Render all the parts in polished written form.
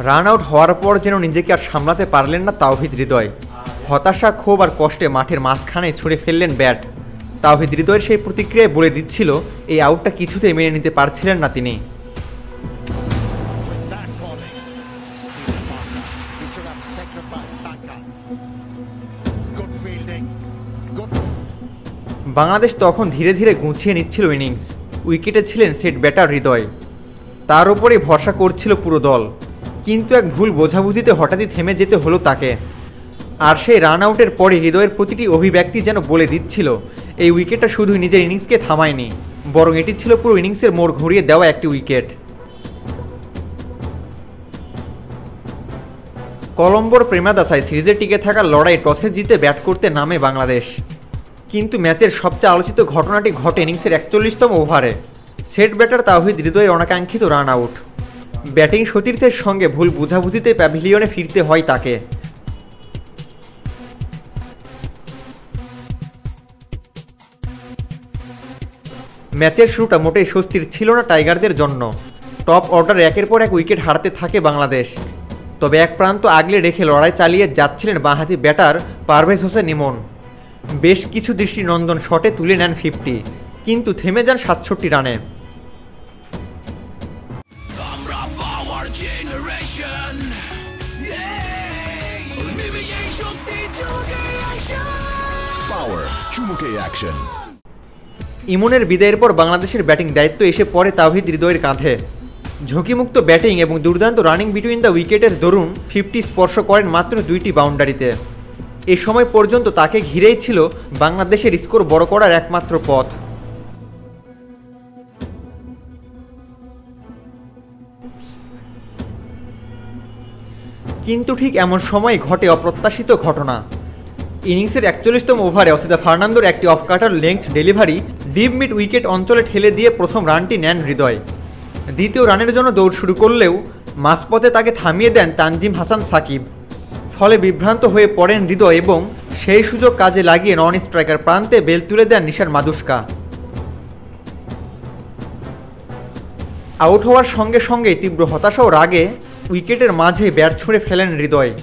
Run out হওয়ার পর যেন নিজেকে আর সামলাতে পারলেন না তাওহিদ হৃদয়। হতাশা, ক্ষোভ আর কষ্টে মাঠের মাঝখানে ছুঁড়ে ফেললেন ব্যাট। তাওহিদ হৃদয়ের সেই প্রতিক্রিয়ায় বলে দিচ্ছিল এই আউটটা কিছুতেই মেনে নিতে পারছিলেন না তিনি। বাংলাদেশ তখন ধীরে ধীরে গুছিয়ে নিচ্ছিল ইনিংস। উইকেটে ছিলেন সেট ব্যাটার হৃদয়, তার উপরেই ভরসা করছিল পুরো দল। কিন্তু এক ভুল বোঝাবুঝিতে হঠাৎই থেমে যেতে হলো তাকে। আর সেই রান আউটের পরে হৃদয়ের প্রতিটি অভিব্যক্তি যেন বলে দিচ্ছিল এই উইকেটটা শুধুই নিজের ইনিংসকে থামায়নি, বরং এটি ছিল পুরো ইনিংসের মোড় ঘুরিয়ে দেওয়া একটি উইকেট। কলম্বোর প্রেমাদাসায় সিরিজে টিকে থাকার লড়াই টসে জিতে ব্যাট করতে নামে বাংলাদেশ। কিন্তু ম্যাচের সবচেয়ে আলোচিত ঘটনাটি ঘটে ইনিংসের ৪১তম ওভারে। সেট ব্যাটার তাওহিদ হৃদয়ের অনাকাঙ্ক্ষিত রান আউট। ব্যাটিং সতীর্থের সঙ্গে ভুল বুঝাবুঝিতে প্যাভিলিয়নে ফিরতে হয় তাকে। ম্যাচের শুরুটা মোটেই স্বস্তির ছিল না টাইগারদের জন্য। টপ অর্ডার একের পর এক উইকেট হারাতে থাকে বাংলাদেশ। তবে এক প্রান্ত আগলে রেখে লড়াই চালিয়ে যাচ্ছিলেন বাঁহাতি ব্যাটার পারভেজ হোসেন ইমন। বেশ কিছু দৃষ্টিনন্দন শটে তুলে নেন 50, কিন্তু থেমে যান ৬৭ রানে। ইমনের বিদায়ের পর বাংলাদেশের ব্যাটিং দায়িত্ব এসে পড়ে তাওহিদ হৃদয়ের কাঁধে। ঝুঁকিমুক্ত ব্যাটিং এবং দুর্দান্ত রানিং বিটুইন দ্য উইকেটের দরুন 50 স্পর্শ করেন মাত্র 2টি বাউন্ডারিতে। এ সময় পর্যন্ত তাকে ঘিরেই ছিল বাংলাদেশের স্কোর বড় করার একমাত্র পথ। কিন্তু ঠিক এমন সময় ঘটে অপ্রত্যাশিত ঘটনা। ইনিংসের ৪১তম ওভারে অসিতা ফার্নান্দোর একটি of cutter length delivery deep mid wicket অঞ্চলে ঠেলে দিয়ে প্রথম রানটি নেন হৃদয়। দ্বিতীয় রানের জন্য দৌড় শুরু করলেও মাঝপথে তাকে থামিয়ে দেন তানজিম হাসান সাকিব। ফলে বিভ্রান্ত হয়ে পড়েন হৃদয় এবং সেই সুযোগ কাজে লাগিয়ে নন স্ট্রাইকার প্রান্তে বেল তুলে দেন নিশান মাদুস্কা। আউট হওয়ার সঙ্গে সঙ্গেই তীব্র হতাশা ও রাগে উইকেটের মাঝে ব্যাট ছুঁড়ে ফেলেন হৃদয়।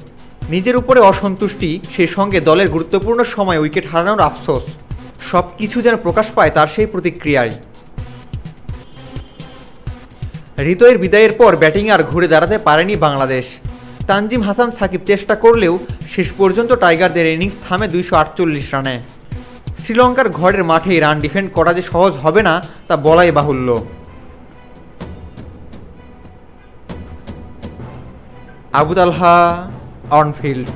নিজের উপরে অসন্তুষ্টি, সেই সঙ্গে দলের গুরুত্বপূর্ণ সময় উইকেট হারানোর আফসোস, সব কিছু যেন প্রকাশ পায় তার সেই প্রতিক্রিয়ায়। হৃদয়ের বিদায়ের পর ব্যাটিং আর ঘুরে দাঁড়াতে পারেনি বাংলাদেশ। তানজিম হাসান সাকিব চেষ্টা করলেও শেষ পর্যন্ত টাইগারদের ইনিংস থামে ২৪৮ রানে। শ্রীলঙ্কার ঘরের মাঠেই রান ডিফেন্ড করা যে সহজ হবে না তা বলাই বাহুল্য। আবু তালহা, অন ফিল্ড।